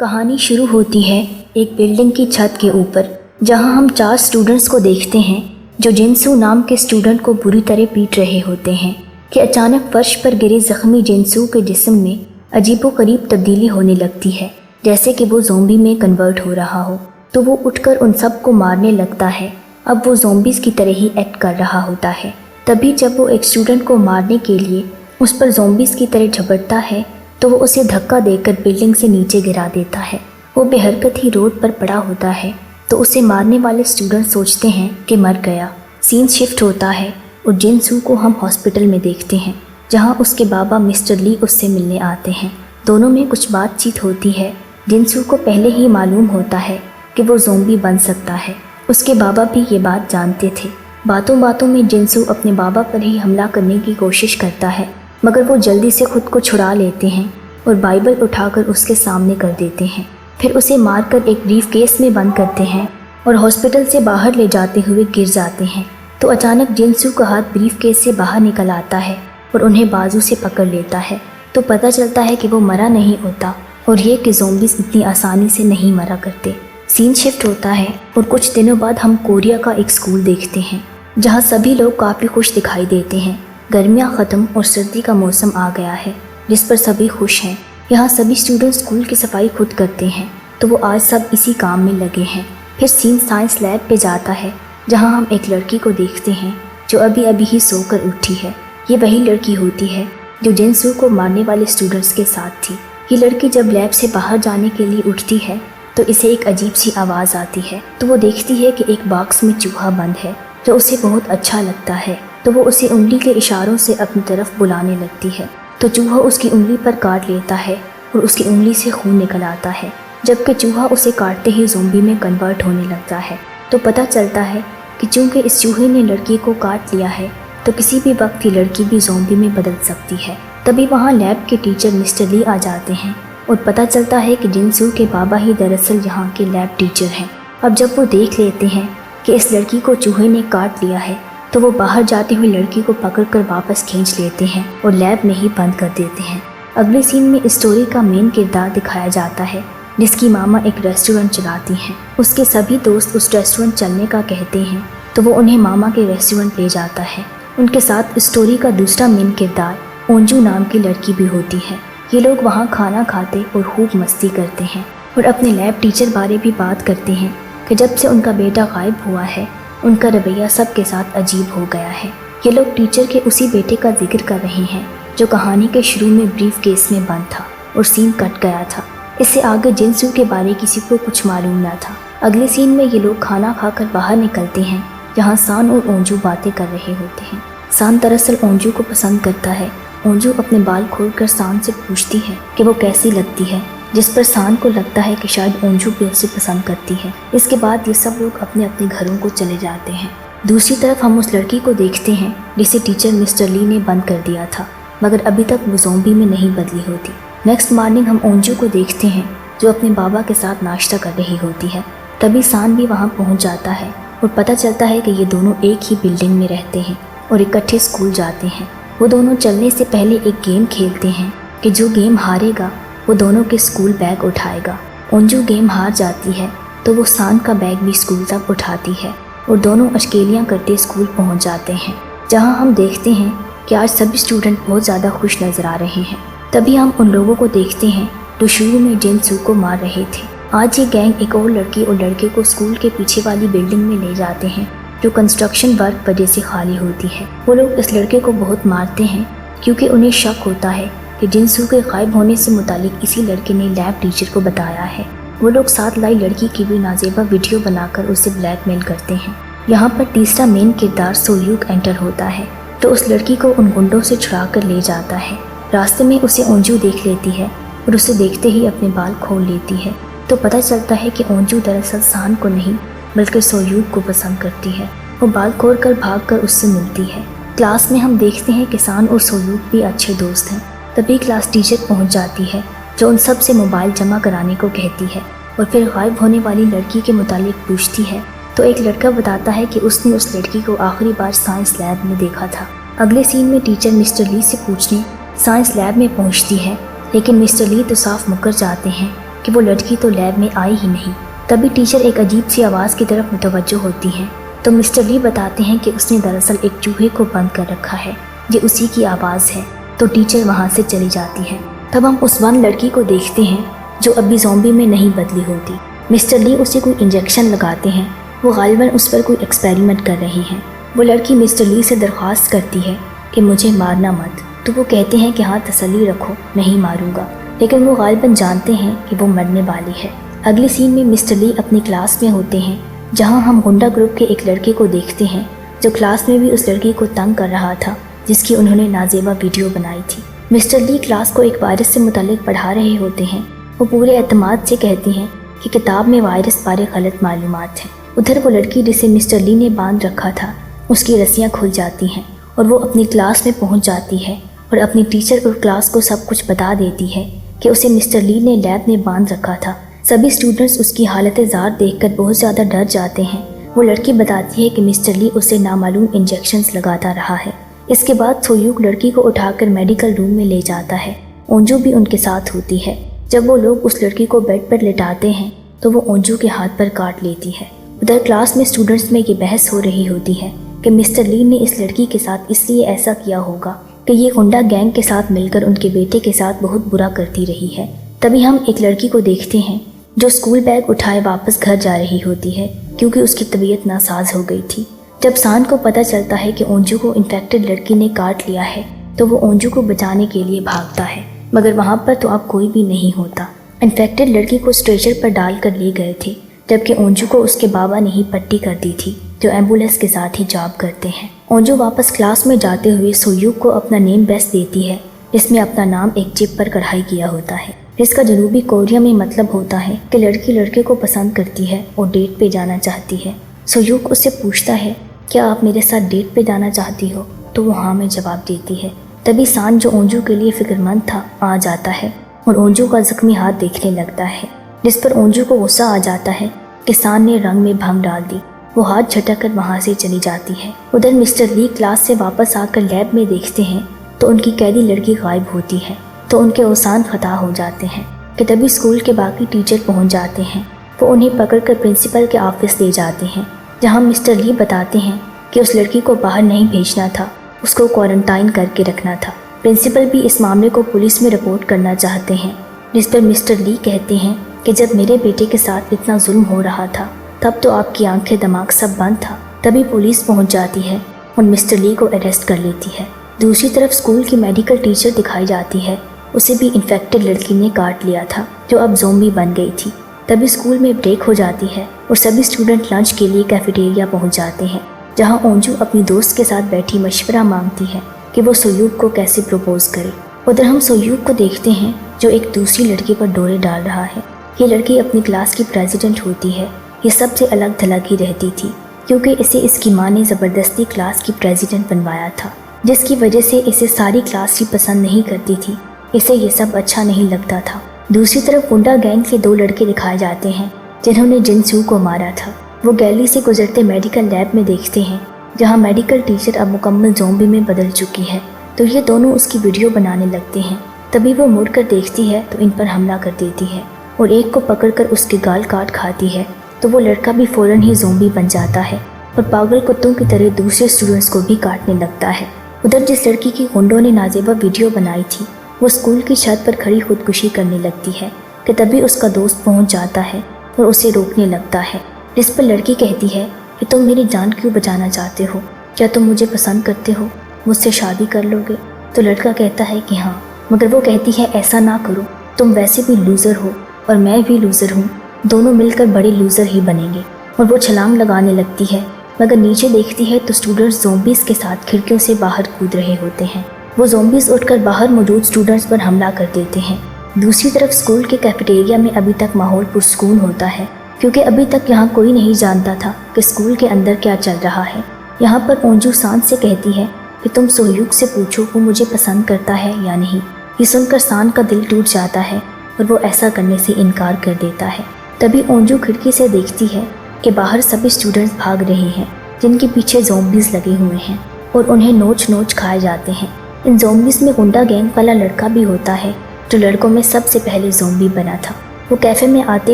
कहानी शुरू होती है एक बिल्डिंग की छत के ऊपर, जहां हम 4 स्टूडेंट्स को देखते हैं जो जिनसू नाम के स्टूडेंट को बुरी तरह पीट रहे होते हैं कि अचानक फर्श पर गिरे जख्मी जिनसू के जिस्म में अजीबोगरीब तब्दीली होने लगती है, जैसे कि वो ज़ोंबी में कन्वर्ट हो रहा हो। तो वो उठकर उन सब को मारने लगता है। अब वो ज़ोंबीज़ की तरह ही एक्ट कर रहा होता है। तभी जब वो एक स्टूडेंट को मारने के लिए उस पर ज़ोंबीज़ की तरह झपटता है तो वो उसे धक्का देकर बिल्डिंग से नीचे गिरा देता है। वो बेहरकत ही रोड पर पड़ा होता है तो उसे मारने वाले स्टूडेंट सोचते हैं कि मर गया। सीन शिफ्ट होता है और जिनसू को हम हॉस्पिटल में देखते हैं, जहां उसके बाबा मिस्टर ली उससे मिलने आते हैं। दोनों में कुछ बातचीत होती है। जिनसू को पहले ही मालूम होता है कि वो ज़ोंबी बन सकता है। उसके बाबा भी ये बात जानते थे। बातों बातों में जिनसू अपने बाबा पर ही हमला करने की कोशिश करता है, मगर वो जल्दी से खुद को छुड़ा लेते हैं और बाइबल उठाकर उसके सामने कर देते हैं। फिर उसे मारकर एक ब्रीफ केस में बंद करते हैं और हॉस्पिटल से बाहर ले जाते हुए गिर जाते हैं। तो अचानक जिनसू का हाथ ब्रीफ केस से बाहर निकल आता है और उन्हें बाजू से पकड़ लेता है। तो पता चलता है कि वो मरा नहीं होता और ये कि ज़ोंबीज़ इतनी आसानी से नहीं मरा करते। सीन शिफ्ट होता है और कुछ दिनों बाद हम कोरिया का एक स्कूल देखते हैं, जहाँ सभी लोग काफ़ी खुश दिखाई देते हैं। गर्मियाँ ख़त्म और सर्दी का मौसम आ गया है, जिस पर सभी खुश हैं। यहाँ सभी स्टूडेंट स्कूल की सफाई खुद करते हैं, तो वो आज सब इसी काम में लगे हैं। फिर सीन साइंस लैब पे जाता है, जहाँ हम एक लड़की को देखते हैं जो अभी अभी ही सोकर उठी है। ये वही लड़की होती है जो जिनसू को मारने वाले स्टूडेंट्स के साथ थी। ये लड़की जब लैब से बाहर जाने के लिए उठती है तो इसे एक अजीब सी आवाज़ आती है। तो वो देखती है कि एक बॉक्स में चूहा बंद है, जो उसे बहुत अच्छा लगता है। तो वो उसे उंगली के इशारों से अपनी तरफ बुलाने लगती है। तो चूहा उसकी उंगली पर काट लेता है और उसकी उंगली से खून निकल आता है, जबकि चूहा उसे काटते ही ज़ोंबी में कन्वर्ट होने लगता है। तो पता चलता है कि चूंकि इस चूहे ने लड़की को काट लिया है तो किसी भी वक्त ये लड़की भी ज़ोंबी में बदल सकती है। तभी वहाँ लैब के टीचर मिस्टर ली आ जाते हैं और पता चलता है कि जिनसू के बाबा ही दरअसल यहाँ के लैब टीचर हैं। अब जब वो देख लेते हैं कि इस लड़की को चूहे ने काट लिया है तो वो बाहर जाती हुई लड़की को पकड़कर वापस खींच लेते हैं और लैब में ही बंद कर देते हैं। अगले सीन में स्टोरी का मेन किरदार दिखाया जाता है, जिसकी मामा एक रेस्टोरेंट चलाती हैं। उसके सभी दोस्त उस रेस्टोरेंट चलने का कहते हैं तो वो उन्हें मामा के रेस्टोरेंट ले जाता है। उनके साथ स्टोरी का दूसरा मेन किरदार ओंजू नाम की लड़की भी होती है। ये लोग वहाँ खाना खाते और खूब मस्ती करते हैं और अपने लैब टीचर बारे भी बात करते हैं कि जब से उनका बेटा गायब हुआ है उनका रवैया सबके साथ अजीब हो गया है। ये लोग टीचर के उसी बेटे का जिक्र कर रहे हैं जो कहानी के शुरू में ब्रीफ केस में बंद था और सीन कट गया था। इससे आगे जिनसू के बारे किसी को कुछ मालूम न था। अगले सीन में ये लोग खाना खाकर बाहर निकलते हैं, जहाँ सान और ओंजू बातें कर रहे होते हैं। सान दरअसल ओंजू को पसंद करता है। ओंजू अपने बाल खोलकर सान से पूछती है कि वो कैसी लगती है, जिस पर सान को लगता है कि शायद ओंजू भी उसे पसंद करती है। इसके बाद ये सब लोग अपने अपने घरों को चले जाते हैं। दूसरी तरफ हम उस लड़की को देखते हैं जिसे टीचर मिस्टर ली ने बंद कर दिया था, मगर अभी तक वो ज़ोंबी में नहीं बदली होती। नेक्स्ट मॉर्निंग हम ओंजू को देखते हैं जो अपने बाबा के साथ नाश्ता कर रही होती है। तभी सान भी वहाँ पहुँच जाता है और पता चलता है कि ये दोनों एक ही बिल्डिंग में रहते हैं और इकट्ठे स्कूल जाते हैं। वो दोनों चलने से पहले एक गेम खेलते हैं कि जो गेम हारेगा वो दोनों के स्कूल बैग उठाएगा। ओंजू गेम हार जाती है तो वो सान का बैग भी स्कूल तक उठाती है और दोनों अश्केलियाँ करते स्कूल पहुँच जाते हैं, जहाँ हम देखते हैं कि आज सभी स्टूडेंट बहुत ज़्यादा खुश नज़र आ रहे हैं। तभी हम उन लोगों को देखते हैं जो शुरू में जिनसू को मार रहे थे। आज ये गैंग एक और लड़की और लड़के को स्कूल के पीछे वाली बिल्डिंग में ले जाते हैं, जो कंस्ट्रक्शन वर्क वजह से खाली होती है। वो लोग इस लड़के को बहुत मारते हैं क्योंकि उन्हें शक होता है कि जिनसू के गायब होने से मुतालिक इसी लड़के ने लैब टीचर को बताया है। वो लोग साथ लाई लड़की की भी नाजेबा वीडियो बनाकर उसे ब्लैकमेल करते हैं। यहाँ पर तीसरा मेन किरदार सोयूक एंटर होता है, तो उस लड़की को उन गुंडों से छुड़ा कर ले जाता है। रास्ते में उसे ओंजू देख लेती है और उसे देखते ही अपने बाल खोल लेती है। तो पता चलता है कि ओंजू दरअसल सान को नहीं बल्कि सोयूक को पसंद करती है। वो बाल खोल कर भाग कर उससे मिलती है। क्लास में हम देखते हैं कि सान और सोयूक भी अच्छे दोस्त हैं। तभी क्लास टीचर पहुंच जाती है जो उन सब से मोबाइल जमा कराने को कहती है और फिर गायब होने वाली लड़की के मुतालिक पूछती है। तो एक लड़का बताता है कि उसने उस लड़की को आखिरी बार साइंस लैब में देखा था। अगले सीन में टीचर मिस्टर ली से पूछने साइंस लैब में पहुंचती है, लेकिन मिस्टर ली तो साफ मुकर जाते हैं کہ وہ لڑکی تو لیب میں آئی ہی نہیں۔ تبھی ٹیچر ایک عجیب سی آواز کی طرف متوجہ ہوتی ہیں تو مسٹر لی بتاتے ہیں کہ اس نے دراصل ایک چوہے کو بند کر رکھا ہے، یہ اسی کی آواز ہے۔ تو ٹیچر وہاں سے چلی جاتی ہے۔ تب ہم اس بند لڑکی کو دیکھتے ہیں جو ابھی زومبی میں نہیں بدلی ہوتی۔ مسٹر لی اسے کوئی انجیکشن لگاتے ہیں، وہ غالباً اس پر کوئی ایکسپیریمنٹ کر رہی ہیں۔ وہ لڑکی مسٹر لی سے درخواست کرتی ہے کہ مجھے مارنا مت، تو وہ کہتے ہیں کہ ہاں تسلی رکھو، نہیں ماروں گا، لیکن وہ غالباً جانتے ہیں کہ وہ مرنے والی ہے۔ اگلی سین میں مسٹر لی اپنی کلاس میں ہوتے ہیں، جہاں ہم گنڈا گروپ کے ایک لڑکے کو دیکھتے ہیں جو کلاس میں بھی اس لڑکی کو تنگ کر رہا تھا جس کی انہوں نے نازیبا ویڈیو بنائی تھی۔ مسٹر لی کلاس کو ایک وائرس سے متعلق پڑھا رہے ہوتے ہیں۔ وہ پورے اعتماد سے کہتے ہیں کہ کتاب میں وائرس بارے غلط معلومات ہیں۔ ادھر وہ لڑکی جسے مسٹر لی نے باندھ رکھا تھا، اس کی رسیاں کھل جاتی ہیں اور وہ اپنی کلاس میں پہنچ جاتی ہے اور اپنی ٹیچر اور کلاس کو سب کچھ بتا دیتی ہے کہ اسے مسٹر لی نے لیب میں باندھ رکھا تھا۔ سبھی اسٹوڈنٹس اس کی حالت زار دیکھ کر بہت زیادہ ڈر جاتے ہیں۔ وہ لڑکی بتاتی ہے کہ مسٹر لی اسے نامعلوم انجیکشنز لگاتا رہا ہے۔ اس کے بعد سویوک لڑکی کو اٹھا کر میڈیکل روم میں لے جاتا ہے۔ اونجو بھی ان کے ساتھ ہوتی ہے۔ جب وہ لوگ اس لڑکی کو بیڈ پر لٹاتے ہیں تو وہ اونجو کے ہاتھ پر کاٹ لیتی ہے۔ ادھر کلاس میں اسٹوڈنٹس میں یہ بحث ہو رہی ہوتی ہے کہ مسٹر لی نے اس لڑکی کے ساتھ اس لیے ایسا کیا ہوگا کہ یہ گنڈا گینگ کے ساتھ مل کر ان کے بیٹے کے ساتھ بہت برا کرتی رہی ہے۔ تبھی ہم ایک لڑکی کو دیکھتے ہیں جو اسکول بیگ اٹھائے واپس گھر جا رہی ہوتی ہے کیونکہ اس کی طبیعت ناساز ہو گئی تھی۔ جب سان کو پتہ چلتا ہے کہ اونجو کو انفیکٹڈ لڑکی نے کاٹ لیا ہے تو وہ اونجو کو بچانے کے لیے بھاگتا ہے، مگر وہاں پر تو اب کوئی بھی نہیں ہوتا۔ انفیکٹڈ لڑکی کو اسٹریچر پر ڈال کر لے گئے تھے، جبکہ اونجو کو اس کے بابا نے ہی پٹی کر دی تھی جو ایمبولینس کے ساتھ ہی جاب کرتے ہیں۔ اونجو واپس کلاس میں جاتے ہوئے سویوک کو اپنا نیم بیس دیتی ہے جس میں اپنا نام ایک چپ پر کڑھائی کیا ہوتا ہے، جس کا جنوبی کوریا میں مطلب ہوتا ہے کہ لڑکی لڑکے کو پسند کرتی ہے اور ڈیٹ پہ جانا چاہتی ہے۔ سویوک اس سے پوچھتا ہے کیا آپ میرے ساتھ ڈیٹ پہ جانا چاہتی ہو، تو وہ ہاں میں جواب دیتی ہے۔ تبھی سان جو اونجو کے لیے فکر مند تھا آ جاتا ہے اور اونجو کا زخمی ہاتھ دیکھنے لگتا ہے، جس پر اونجو کو غصہ آ جاتا ہے کہ سان نے رنگ میں بھنگ ڈال دی۔ وہ ہاتھ جھٹک کر وہاں سے چلی جاتی ہے۔ ادھر مسٹر لی کلاس سے واپس آ کر لیب میں دیکھتے ہیں تو ان کی قیدی لڑکی غائب ہوتی ہے، تو ان کے اوسان فتح ہو جاتے ہیں کہ تبھی اسکول کے باقی ٹیچر پہنچ جاتے ہیں۔ وہ انہیں پکڑ کر پرنسپل کے آفس لے جاتے ہیں، جہاں مسٹر لی بتاتے ہیں کہ اس لڑکی کو باہر نہیں بھیجنا تھا، اس کو کوارنٹائن کر کے رکھنا تھا۔ پرنسپل بھی اس معاملے کو پولیس میں رپورٹ کرنا چاہتے ہیں، جس پر مسٹر لی کہتے ہیں کہ جب میرے بیٹے کے ساتھ اتنا ظلم ہو رہا تھا تب تو آپ کی آنکھیں دماغ سب بند تھا۔ تبھی پولیس پہنچ جاتی ہے اور مسٹر لی کو اریسٹ کر لیتی ہے۔ دوسری طرف اسکول کی میڈیکل ٹیچر دکھائی جاتی ہے، اسے بھی انفیکٹڈ لڑکی نے کاٹ لیا تھا جو اب زومبی بن گئی تھی۔ تبھی اسکول میں بریک ہو جاتی ہے اور سبھی اسٹوڈنٹ لنچ کے لیے کیفیٹیریا پہنچ جاتے ہیں، جہاں اونجو اپنی دوست کے ساتھ بیٹھی مشورہ مانگتی ہے کہ وہ سویوک کو کیسے پروپوز کرے۔ ادھر ہم سویوک کو دیکھتے ہیں جو ایک دوسری لڑکی پر ڈورے ڈال رہا ہے۔ یہ لڑکی اپنی کلاس کی پریزیڈنٹ ہوتی ہے۔ یہ سب سے الگ تھلگ ہی رہتی تھی کیونکہ اسے اس کی ماں نے زبردستی کلاس کی پریزیڈنٹ بنوایا تھا، جس کی وجہ سے اسے ساری کلاس ہی پسند نہیں کرتی تھی۔ اسے یہ سب اچھا نہیں لگتا تھا۔ دوسری طرف گنڈا گینگ کے دو لڑکے دکھائے جاتے ہیں جنہوں نے جنسو کو مارا تھا۔ وہ گیلری سے گزرتے میڈیکل لیب میں دیکھتے ہیں جہاں میڈیکل ٹیچر اب مکمل زومبی میں بدل چکی ہے، تو یہ دونوں اس کی ویڈیو بنانے لگتے ہیں۔ تبھی وہ مڑ کر دیکھتی ہے تو ان پر حملہ کر دیتی ہے اور ایک کو پکڑ کر اس کے گال کاٹ کھاتی ہے، تو وہ لڑکا بھی فوراً ہی زومبی بن جاتا ہے اور پاگل کتوں کی طرح دوسرے اسٹوڈنٹس کو بھی کاٹنے لگتا ہے۔ ادھر جس لڑکی کی گنڈوں نے نازیبا ویڈیو بنائی تھی وہ اسکول کی چھت پر کھڑی خودکشی کرنے لگتی ہے کہ تبھی اس کا دوست پہنچ جاتا ہے اور اسے روکنے لگتا ہے، جس پر لڑکی کہتی ہے کہ تم میری جان کیوں بچانا چاہتے ہو، کیا تم مجھے پسند کرتے ہو، مجھ سے شادی کر لو گے؟ تو لڑکا کہتا ہے کہ ہاں، مگر وہ کہتی ہے ایسا نہ کرو، تم ویسے بھی لوزر ہو اور میں بھی لوزر ہوں، دونوں مل کر بڑے لوزر ہی بنیں گے۔ اور وہ چھلانگ لگانے لگتی ہے، مگر نیچے دیکھتی ہے تو اسٹوڈنٹس زومبیز کے ساتھ کھڑکیوں سے باہر کود رہے ہوتے ہیں۔ وہ زومبیز اٹھ کر باہر موجود اسٹوڈنٹس پر حملہ کر دیتے ہیں۔ دوسری طرف اسکول کے کیفیٹیریا میں ابھی تک ماحول پرسکون ہوتا ہے کیونکہ ابھی تک یہاں کوئی نہیں جانتا تھا کہ اسکول کے اندر کیا چل رہا ہے۔ یہاں پر اونجو سان سے کہتی ہے کہ تم سوہیوک سے پوچھو وہ مجھے پسند کرتا ہے یا نہیں۔ یہ سن کر سان کا دل ٹوٹ جاتا ہے اور وہ ایسا کرنے سے انکار کر دیتا ہے۔ تبھی اونجو کھڑکی سے دیکھتی ہے کہ باہر سبھی اسٹوڈنٹس بھاگ رہے ہیں جن کے پیچھے زومبیز لگے ہوئے ہیں اور انہیں نوچ نوچ کھائے جاتے ہیں۔ ان زومبیز میں گنڈا گینگ والا لڑکا بھی ہوتا ہے جو لڑکوں میں سب سے پہلے زومبی بنا تھا۔ वो कैफ़े में आते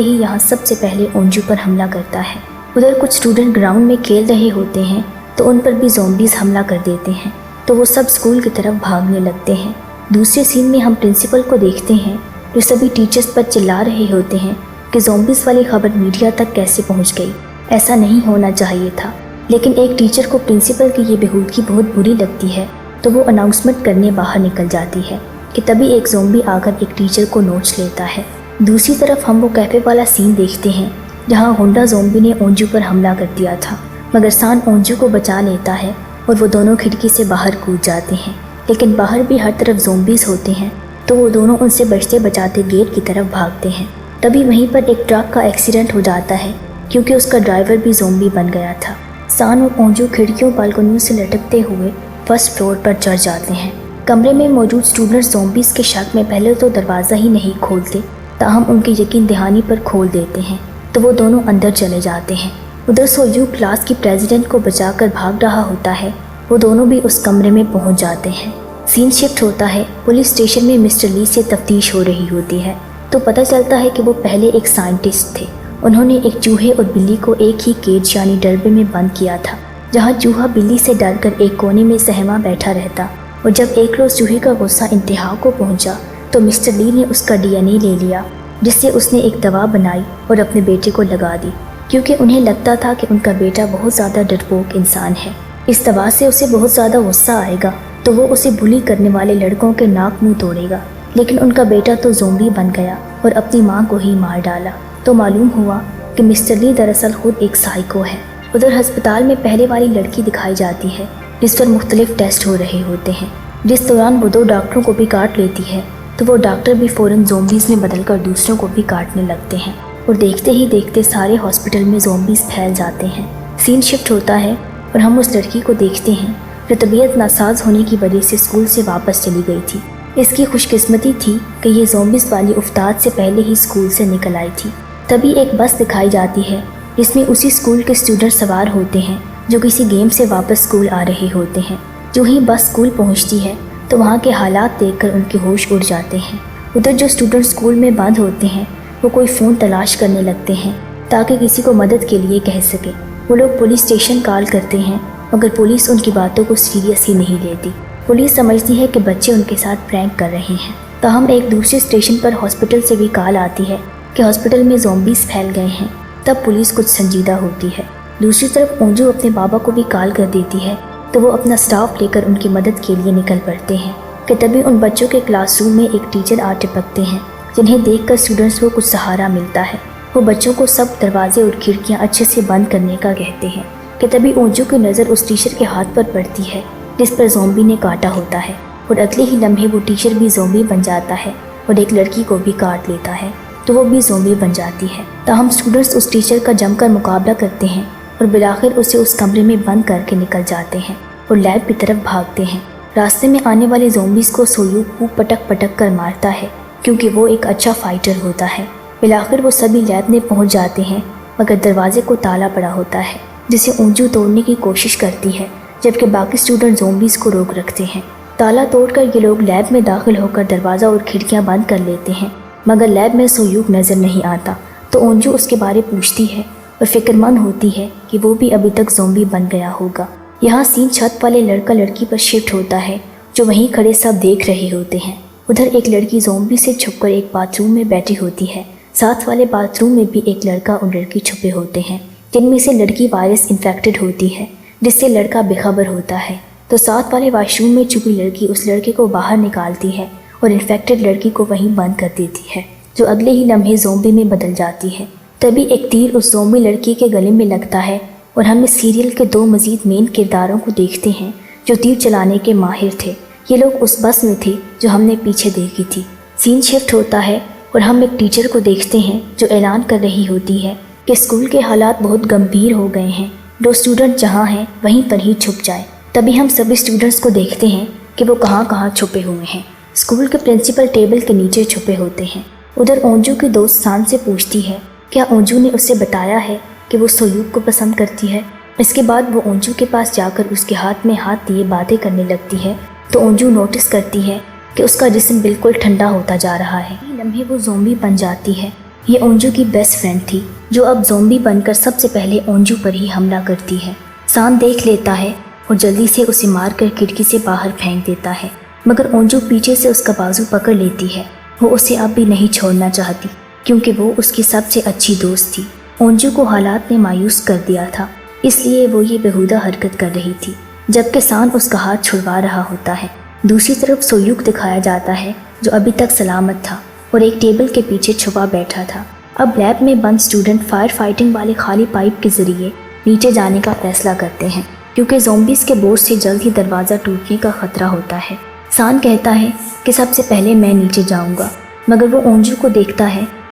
ही यहाँ सबसे पहले ओंजू पर हमला करता है। उधर कुछ स्टूडेंट ग्राउंड में खेल रहे होते हैं तो उन पर भी ज़ॉम्बीज़ हमला कर देते हैं, तो वो सब स्कूल की तरफ भागने लगते हैं। दूसरे सीन में हम प्रिंसिपल को देखते हैं जो सभी टीचर्स पर चिल्ला रहे होते हैं कि ज़ॉम्बीज़ वाली खबर मीडिया तक कैसे पहुंच गई, ऐसा नहीं होना चाहिए था। लेकिन एक टीचर को प्रिंसिपल की ये बेहूदगी बहुत बुरी लगती है, तो वो अनाउंसमेंट करने बाहर निकल जाती है कि तभी एक ज़ॉम्बी आकर एक टीचर को नोच लेता है। दूसरी तरफ हम वो कैफ़े वाला सीन देखते हैं जहाँ गुंडा ज़ॉम्बी ने ओंजू पर हमला कर दिया था, मगर सान ओंजू को बचा लेता है और वो दोनों खिड़की से बाहर कूद जाते हैं। लेकिन बाहर भी हर तरफ ज़ॉम्बीज़ होते हैं, तो वो दोनों उनसे बचते बचाते गेट की तरफ भागते हैं। तभी वहीं पर एक ट्रक का एक्सीडेंट हो जाता है क्योंकि उसका ड्राइवर भी ज़ॉम्बी बन गया था। सान और ओंजू खिड़कियों बालकनियों से लटकते हुए फर्स्ट फ्लोर पर चढ़ जाते हैं। कमरे में मौजूद स्टूडेंट्स ज़ॉम्बीज़ के शक में पहले तो दरवाज़ा ही नहीं खोलते, ताहम उनके यकीन दहानी पर खोल देते हैं, तो वो दोनों अंदर चले जाते हैं। उधर सोयू क्लास की प्रेसिडेंट को बचाकर भाग रहा होता है, वो दोनों भी उस कमरे में पहुंच जाते हैं। सीन शिफ्ट होता है, पुलिस स्टेशन में मिस्टर ली से तफ्तीश हो रही होती है, तो पता चलता है कि वो पहले एक साइंटिस्ट थे। उन्होंने एक चूहे और बिल्ली को एक ही केज यानी डरबे में बंद किया था, जहाँ चूहा बिल्ली से डरकर एक कोने में सहमा बैठा रहता, और जब एक रोज़ चूहे का गुस्सा इंतहा को पहुँचा तो मिस्टर ली ने उसका DNA ले लिया, जिससे उसने एक दवा बनाई और अपने बेटे को लगा दी, क्योंकि उन्हें लगता था कि उनका बेटा बहुत ज़्यादा डरपोक इंसान है। इस दवा से उसे बहुत ज़्यादा गुस्सा आएगा तो वो उसे बुली करने वाले लड़कों के नाक मुंह तोड़ेगा। लेकिन उनका बेटा तो ज़ॉम्बी बन गया और अपनी माँ को ही मार डाला, तो मालूम हुआ कि मिस्टर ली दरअसल खुद एक साइको है। उधर अस्पताल में पहले वाली लड़की दिखाई जाती है जिस पर मुख्तलिफ टेस्ट हो रहे होते हैं। जिस दौरान वो 2 डॉक्टरों को भी काट लेती है, तो वो डॉक्टर भी फ़ौरन ज़ॉम्बीज़ में बदलकर दूसरों को भी काटने लगते हैं, और देखते ही देखते सारे हॉस्पिटल में ज़ॉम्बीज़ फैल जाते हैं। सीन शिफ्ट होता है और हम उस लड़की को देखते हैं जो तबीयत नासाज होने की वजह से स्कूल से वापस चली गई थी। इसकी खुशकिस्मती थी कि ये ज़ॉम्बीज़ वाली उफ्ताद से पहले ही स्कूल से निकल आई थी। तभी एक बस दिखाई जाती है जिसमें उसी स्कूल के स्टूडेंट सवार होते हैं जो किसी गेम से वापस स्कूल आ रहे होते हैं। जो ही बस स्कूल पहुंचती है तो वहाँ के हालात देखकर उनके होश उड़ जाते हैं। उधर जो स्टूडेंट स्कूल में बंद होते हैं वो कोई फ़ोन तलाश करने लगते हैं ताकि किसी को मदद के लिए कह सके। वो लोग पुलिस स्टेशन कॉल करते हैं, मगर पुलिस उनकी बातों को सीरियस ही नहीं लेती। पुलिस समझती है कि बच्चे उनके साथ प्रैंक कर रहे हैं। ताहम एक दूसरे स्टेशन पर हॉस्पिटल से भी कॉल आती है कि हॉस्पिटल में ज़ॉम्बीज़ फैल गए हैं। तब पुलिस कुछ संजीदा होती है। दूसरी तरफ ओंजू अपने बाबा को भी कॉल कर देती है, तो वो अपना स्टाफ लेकर उनकी मदद के लिए निकल पड़ते हैं कि तभी उन बच्चों के क्लासरूम में एक टीचर आ टिपकते हैं, जिन्हें देखकर स्टूडेंट्स को कुछ सहारा मिलता है। वो बच्चों को सब दरवाजे और खिड़कियां अच्छे से बंद करने का कहते हैं कि तभी ओंजू की नज़र उस टीचर के हाथ पर पड़ती है जिस पर ज़ॉम्बी ने काटा होता है, और अगले ही लम्हे वो टीचर भी ज़ॉम्बी बन जाता है और एक लड़की को भी काट लेता है, तो वो भी ज़ॉम्बी बन जाती है। ताहम स्टूडेंट्स उस टीचर का जमकर मुकाबला करते हैं और बिलाखिर उसे उस कमरे में बंद करके निकल जाते हैं और लैब की तरफ भागते हैं। रास्ते में आने वाले ज़ॉम्बीज़ को सोयू खूब पटक पटक कर मारता है क्योंकि वो एक अच्छा फाइटर होता है। बिलाखिर वो सभी लैब में पहुंच जाते हैं, मगर दरवाजे को ताला पड़ा होता है जिसे ओंजू तोड़ने की कोशिश करती है, जबकि बाकी स्टूडेंट ज़ॉम्बीज़ को रोक रखते हैं। ताला तोड़कर ये लोग लैब में दाखिल होकर दरवाज़ा और खिड़कियाँ बंद कर लेते हैं, मगर लैब में सोयूक नज़र नहीं आता, तो ओंजू उसके बारे पूछती है और फिक्रमंद होती है कि वो भी अभी तक ज़ॉम्बी बन गया होगा। यहाँ सीन छत वाले लड़का लड़की पर शिफ्ट होता है जो वहीं खड़े सब देख रहे होते हैं। उधर एक लड़की ज़ॉम्बी से छुपकर एक बाथरूम में बैठी होती है। साथ वाले बाथरूम में भी एक लड़का और लड़की छुपे होते हैं, जिनमें से लड़की वायरस इन्फेक्टेड होती है जिससे लड़का बेखबर होता है। तो साथ वाले वॉशरूम में छुपी लड़की उस लड़के को बाहर निकालती है और इन्फेक्टेड लड़की को वहीं बंद कर देती है, जो अगले ही लम्हे ज़ॉम्बी में बदल जाती है। तभी एक तीर उस ज़ॉम्बी लड़की के गले में लगता है और हम इस सीरियल के 2 मज़ीद मेन किरदारों को देखते हैं जो तीर चलाने के माहिर थे। ये लोग उस बस में थे जो हमने पीछे देखी थी। सीन शिफ्ट होता है और हम एक टीचर को देखते हैं जो ऐलान कर रही होती है कि स्कूल के हालात बहुत गंभीर हो गए हैं, जो स्टूडेंट जहाँ हैं वहीं पर ही छुप जाए। तभी हम सभी स्टूडेंट्स को देखते हैं कि वो कहाँ कहाँ छुपे हुए हैं। स्कूल के प्रिंसिपल टेबल के नीचे छुपे होते हैं। उधर ओंजू की दोस्त सान से पूछती है क्या ओंजू ने उससे बताया है कि वो सोयूक को पसंद करती है। इसके बाद वो ओंजू के पास जाकर उसके हाथ में हाथ दिए बातें करने लगती है, तो ओंजू नोटिस करती है कि उसका जिस्म बिल्कुल ठंडा होता जा रहा है। लम्हे वो ज़ॉम्बी बन जाती है। یہ اونجو کی بیسٹ فرینڈ تھی جو اب زومبی بن کر سب سے پہلے اونجو پر ہی حملہ کرتی ہے۔ سان دیکھ لیتا ہے اور جلدی سے اسے مار کر کھڑکی سے باہر پھینک دیتا ہے، مگر اونجو پیچھے سے اس کا بازو پکڑ لیتی ہے۔ وہ اسے اب بھی نہیں چھوڑنا چاہتی کیونکہ وہ اس کی سب سے اچھی دوست تھی۔ اونجو کو حالات نے مایوس کر دیا تھا، اس لیے وہ یہ بیہودہ حرکت کر رہی تھی، جبکہ سان اس کا ہاتھ چھڑوا رہا ہوتا ہے۔ دوسری طرف سویوک دکھایا جاتا ہے جو ابھی تک سلامت تھا اور ایک ٹیبل کے پیچھے چھپا بیٹھا تھا۔ اب لیب میں بند اسٹوڈنٹ فائر فائٹنگ والے خالی پائپ کے ذریعے نیچے جانے کا فیصلہ کرتے ہیں کیونکہ زومبیز کے بورڈ سے جلد ہی دروازہ ٹوٹنے کا خطرہ ہوتا ہے۔ سان کہتا ہے کہ سب سے پہلے میں نیچے جاؤں گا، مگر وہ اونجو کو دیکھتا ہے